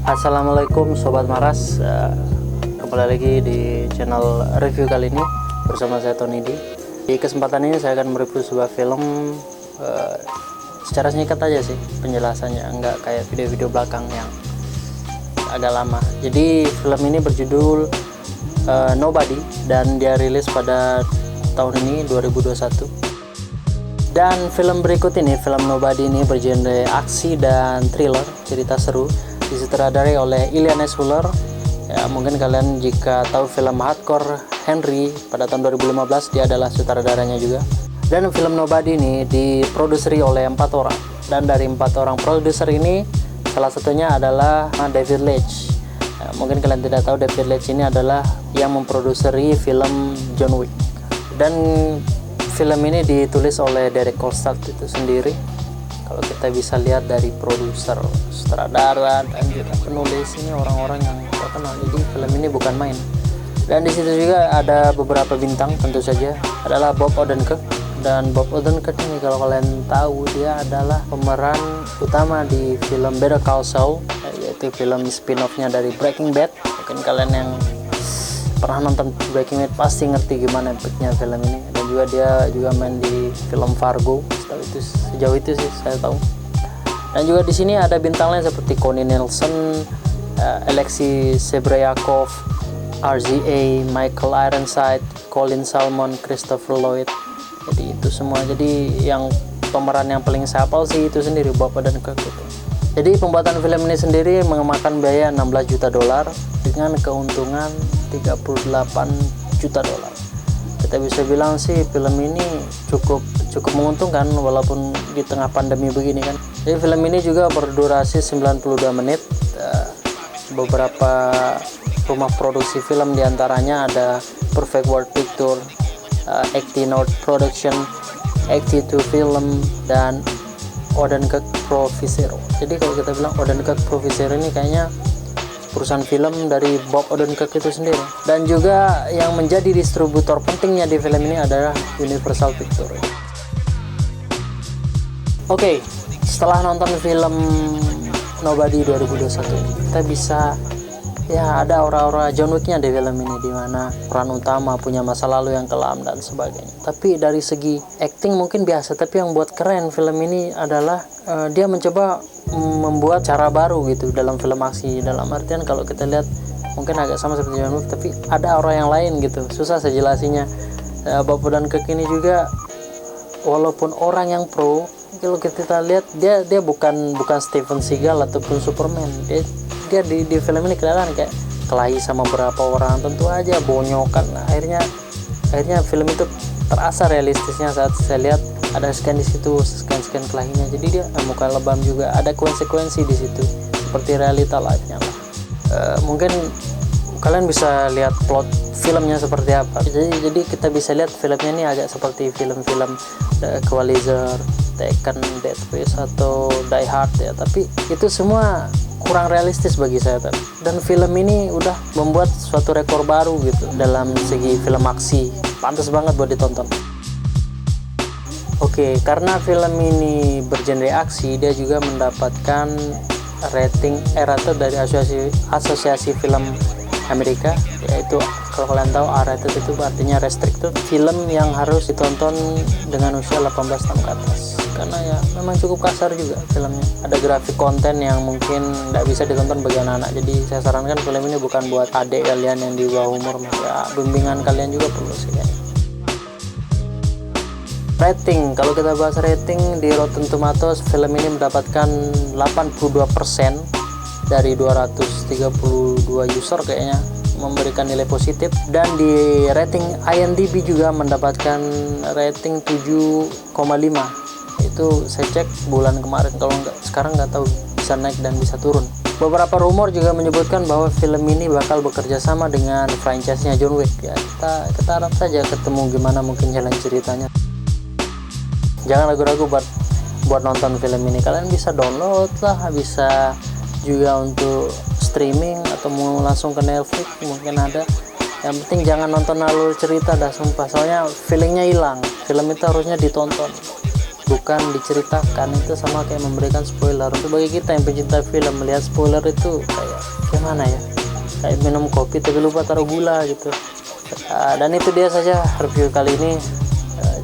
Assalamualaikum Sobat Maras, kembali lagi di channel review kali ini bersama saya Tony D. Di kesempatan ini saya akan mereview sebuah film secara singkat aja sih penjelasannya, nggak kayak video-video belakang yang agak lama. Jadi film ini berjudul Nobody dan dia rilis pada tahun ini 2021. Dan film berikut ini, film Nobody ini bergenre aksi dan thriller, cerita seru, disutradarai oleh Ilianes Fuller. Ya, mungkin kalian jika tahu film Hardcore Henry pada tahun 2015, dia adalah sutradaranya juga. Dan film Nobody ini diproduseri oleh 4 orang. Dan dari 4 orang produser ini, salah satunya adalah David Leitch. Ya, mungkin kalian tidak tahu, David Leitch ini adalah yang memproduseri film John Wick. Dan film ini ditulis oleh Derek Kolstad itu sendiri. Kalau kita bisa lihat dari produser, sutradara, dan juga penulis, ini orang-orang yang terkenal. Jadi film ini bukan main. Dan di situ juga ada beberapa bintang, tentu saja adalah Bob Odenkirk. Dan Bob Odenkirk ini kalau kalian tahu, dia adalah pemeran utama di film Better Call Saul, yaitu film spin-off-nya dari Breaking Bad. Mungkin kalian yang pernah nonton Breaking Bad pasti ngerti gimana efeknya film ini. Dan juga dia juga main di film Fargo. Sejauh itu sih saya tahu. Dan juga di sini ada bintang lain seperti Connie Nielsen, Alexei Sebreyakov, RZA, Michael Ironside, Colin Salmon, Christopher Lloyd. Jadi itu semua. Jadi yang pemeran yang paling saya hafal sih itu sendiri, Bob Odenkirk itu. Jadi pembuatan film ini sendiri memakan biaya $16 juta dengan keuntungan $38 juta. Kita bisa bilang sih film ini cukup menguntungkan walaupun di tengah pandemi begini kan. Jadi film ini juga berdurasi 92 menit. Beberapa rumah produksi film diantaranya ada Perfect World Picture, Acti North Production, Acti2 Film, dan Odenkirk Provisero. Jadi kalau kita bilang Odenkirk Provisero ini kayaknya perusahaan film dari Bob Odenkirk itu sendiri. Dan juga yang menjadi distributor pentingnya di film ini adalah Universal Pictures. Oke, setelah nonton film Nobody 2021, kita bisa ada aura-aura John Wick-nya di film ini, dimana peran utama punya masa lalu yang kelam dan sebagainya. Tapi dari segi acting mungkin biasa, tapi yang buat keren film ini adalah dia mencoba membuat cara baru gitu dalam film aksi. Dalam artian kalau kita lihat mungkin agak sama seperti John Wick, tapi ada aura yang lain gitu, susah saya jelasinnya. Bob Odenkirk ini juga walaupun orang yang pro, kalau kita lihat dia bukan Steven Seagal ataupun Superman. Dia di film ini kelihatan kayak kelahi sama beberapa orang, tentu aja bonyokan. Akhirnya film itu terasa realistisnya saat saya lihat ada scan di situ, scan kelahinya. Jadi dia muka lebam juga, ada konsekuensi di situ seperti realita life-nya lah. Mungkin kalian bisa lihat plot filmnya seperti apa. Jadi kita bisa lihat filmnya ini agak seperti film-film The Equalizer, Taken, Death Wish, atau Die Hard ya. Tapi itu semua kurang realistis bagi saya. Dan film ini udah membuat suatu rekor baru gitu dalam segi film aksi. Pantas banget buat ditonton. Oke, karena film ini bergenre aksi, dia juga mendapatkan rating R-rated dari asosiasi film Amerika, yaitu kalau kalian tahu R-rated itu artinya restricted, film yang harus ditonton dengan usia 18 tahun ke atas. Karena ya memang cukup kasar juga filmnya. Ada grafik konten yang mungkin tidak bisa ditonton bagi anak-anak. Jadi saya sarankan film ini bukan buat adik kalian yang di bawah umur, ya bimbingan kalian juga perlu sih kayaknya. Rating, kalau kita bahas rating di Rotten Tomatoes, film ini mendapatkan 82% dari 232 user kayaknya memberikan nilai positif. Dan di rating IMDb juga mendapatkan rating 7,5. Itu saya cek bulan kemarin, kalau sekarang nggak tahu, bisa naik dan bisa turun. Beberapa rumor juga menyebutkan bahwa film ini bakal bekerja sama dengan franchise-nya John Wick ya. Kita harap saja ketemu gimana mungkin jalan ceritanya. Jangan ragu-ragu buat nonton film ini. Kalian bisa download lah, bisa juga untuk streaming atau mau langsung ke Netflix mungkin ada. Yang penting jangan nonton alur cerita dah, sumpah, soalnya feelingnya hilang. Film itu harusnya ditonton. bukan diceritakan, itu sama kayak memberikan spoiler. Untuk bagi kita yang pencinta film, melihat spoiler itu kayak gimana ya, kayak minum kopi tapi lupa taruh gula gitu. Dan itu dia saja review kali ini.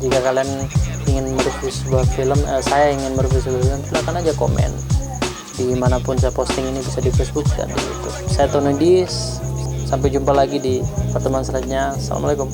Jika kalian ingin mereview sebuah film, saya ingin mereview sebuah film, silahkan aja komen dimanapun saya posting ini, bisa di Facebook dan di YouTube. Saya Tony Dis, sampai jumpa lagi di pertemuan selanjutnya. Assalamualaikum.